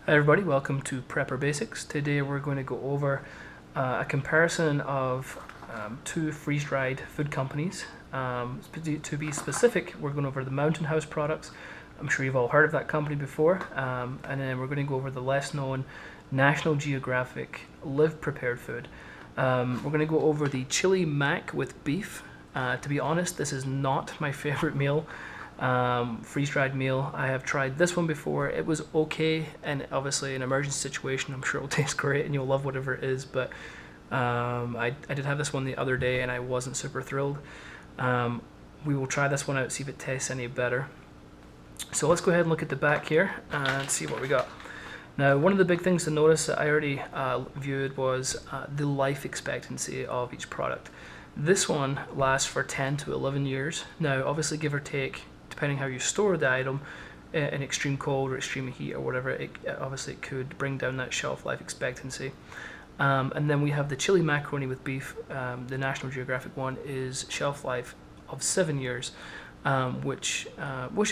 Hi everybody, welcome to Prepper Basics. Today we're going to go over a comparison of two freeze-dried food companies. To be specific, we're going over the Mountain House products. I'm sure you've all heard of that company before. And then we're going to go over the less known National Geographic Live Prepared food. We're going to go over the chili mac with beef. To be honest, this is not my favorite meal. Freeze-dried meal. I have tried this one before. It was okay, and obviously an emergency situation, I'm sure it'll taste great and you'll love whatever it is, but I did have this one the other day and I wasn't super thrilled. We will try this one out, see if it tastes any better. So let's go ahead and look at the back here and see what we got. Now, one of the big things to notice that I already viewed was the life expectancy of each product. This one lasts for 10 to 11 years. Now, obviously, give or take, depending how you store the item, in extreme cold or extreme heat or whatever, it could bring down that shelf life expectancy. And then we have the chili macaroni with beef. The National Geographic one is shelf life of 7 years, which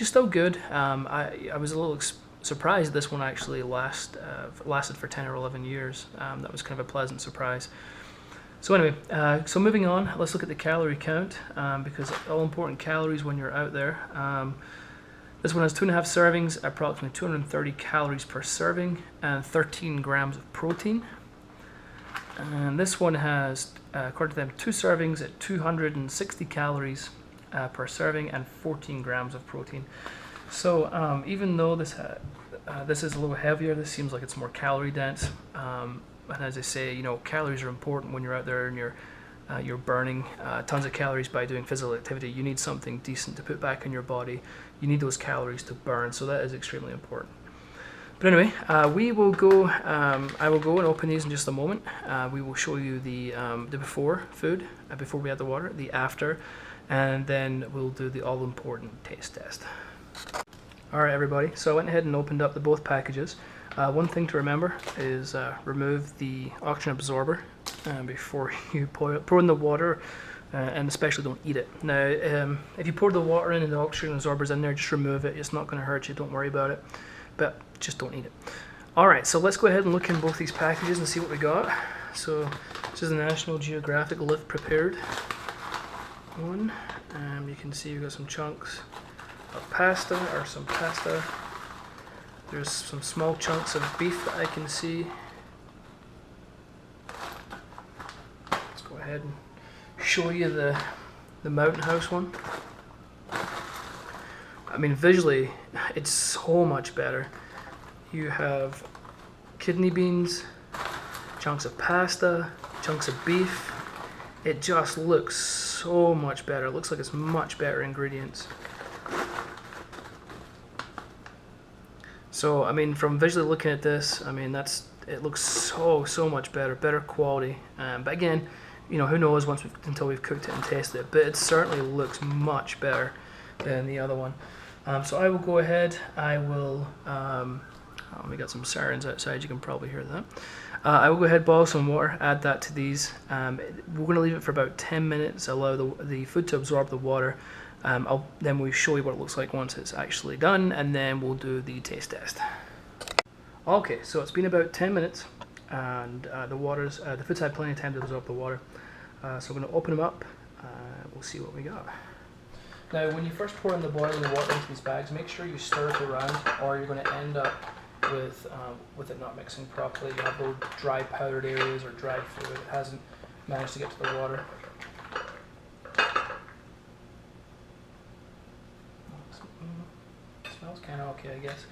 is still good. I was a little surprised this one actually lasted for 10 or 11 years. That was kind of a pleasant surprise. So anyway, so moving on, let's look at the calorie count, because all important calories when you're out there. This one has 2.5 servings, approximately 230 calories per serving, and 13 grams of protein. And this one has, according to them, 2 servings at 260 calories per serving and 14 grams of protein. So even though this is a little heavier, this seems like it's more calorie dense. And as I say, calories are important when you're out there and you're burning tons of calories by doing physical activity. You need something decent to put back in your body. You need those calories to burn, so that is extremely important. But anyway, I will go and open these in just a moment. We will show you the before food, before we add the water, the after, and then we'll do the all-important taste test. All right, everybody. So I went ahead and opened up both packages. One thing to remember is remove the oxygen absorber before you pour in the water, and especially don't eat it. Now, if you pour the water in and the oxygen absorber's in there, just remove it. It's not going to hurt you. Don't worry about it. But just don't eat it. All right, so let's go ahead and look in both these packages and see what we got. So this is the National Geographic Live Prepared one. You can see you've got some chunks of pasta, or some pasta. There's some small chunks of beef that I can see. Let's go ahead and show you the Mountain House one. I mean, visually, it's so much better. You have kidney beans, chunks of pasta, chunks of beef. It just looks so much better. It looks like it's much better ingredients. So, I mean, from visually looking at this, I mean, it looks so much better quality. But again, who knows until we've cooked it and tasted it. But it certainly looks much better than the other one. So I will go ahead. We got some sirens outside. You can probably hear that. I will go ahead, boil some water, add that to these. We're going to leave it for about 10 minutes. Allow the food to absorb the water. Then we'll show you what it looks like once it's actually done, and then we'll do the taste test. Okay, so it's been about 10 minutes, and the food's had plenty of time to absorb the water. So we're going to open them up. We'll see what we got. Now, when you first pour in the boiling water into these bags, make sure you stir it around, or you're going to end up with it not mixing properly. You have little dry powdered areas or dried fluid that hasn't managed to get to the water. Smells kind of okay, I guess.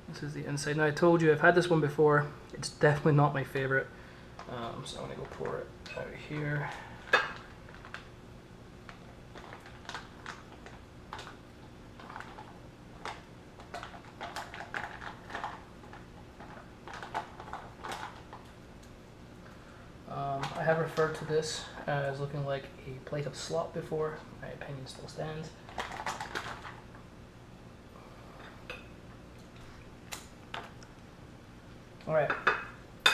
This is the inside. Now, I told you I've had this one before. It's definitely not my favorite. So I'm going to go pour it out here. I have referred to this as looking like a plate of slop before. My opinion still stands. Alright,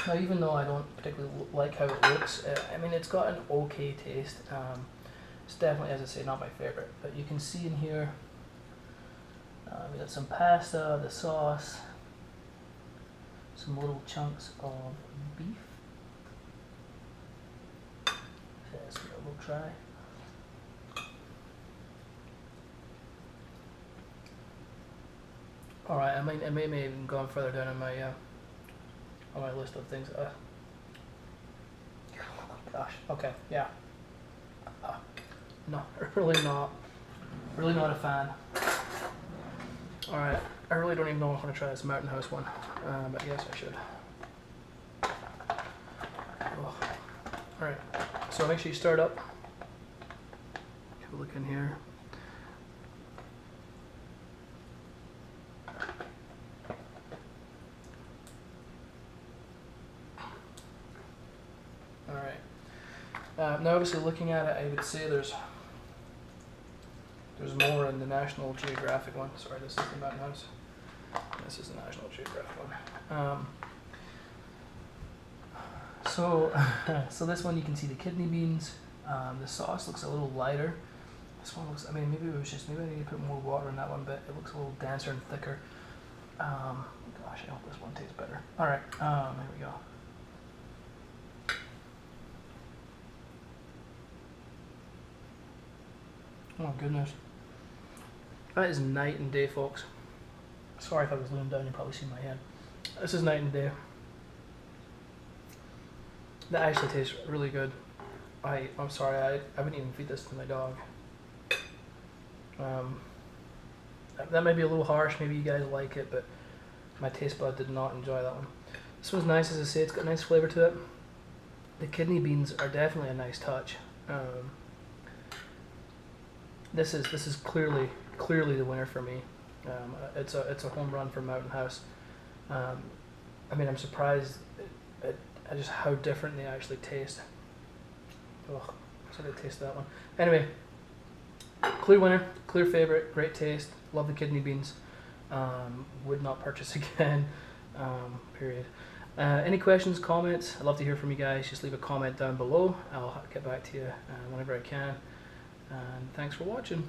now even though I don't particularly like how it looks, I mean, it's got an okay taste. It's definitely, as I say, not my favorite, but you can see in here we got some pasta, the sauce, some little chunks of beef. Let's give it a little try. Alright, I may even go further down on my list of things. Gosh, okay, yeah. No, really not a fan. Alright, I really don't even know if I'm going to try this Mountain House one, but yes I should. Oh. Alright, so make sure you stir it up. Have a look in here. Alright. Now obviously looking at it, I would say there's more in the National Geographic one. Sorry, this is the Mountain House. This is the National Geographic one. So this one you can see the kidney beans. The sauce looks a little lighter. This one looks, I mean, maybe I need to put more water in that one, but it looks a little denser and thicker. Gosh, I hope this one tastes better. Alright, here we go. Oh goodness. That is night and day, folks. Sorry if I was leaning down, you probably see my head. This is night and day. That actually tastes really good. I'm sorry, I wouldn't even feed this to my dog. That may be a little harsh, maybe you guys like it, but my taste bud did not enjoy that one. This one's nice, as I say, it's got a nice flavor to it. The kidney beans are definitely a nice touch. This is clearly the winner for me. It's a home run for Mountain House. I mean, I'm surprised at just how different they actually taste. Ugh, so I taste that one. Anyway, clear winner, clear favorite, great taste. Love the kidney beans. Would not purchase again. Period. Any questions, comments? I'd love to hear from you guys. Just leave a comment down below. I'll get back to you whenever I can. And thanks for watching.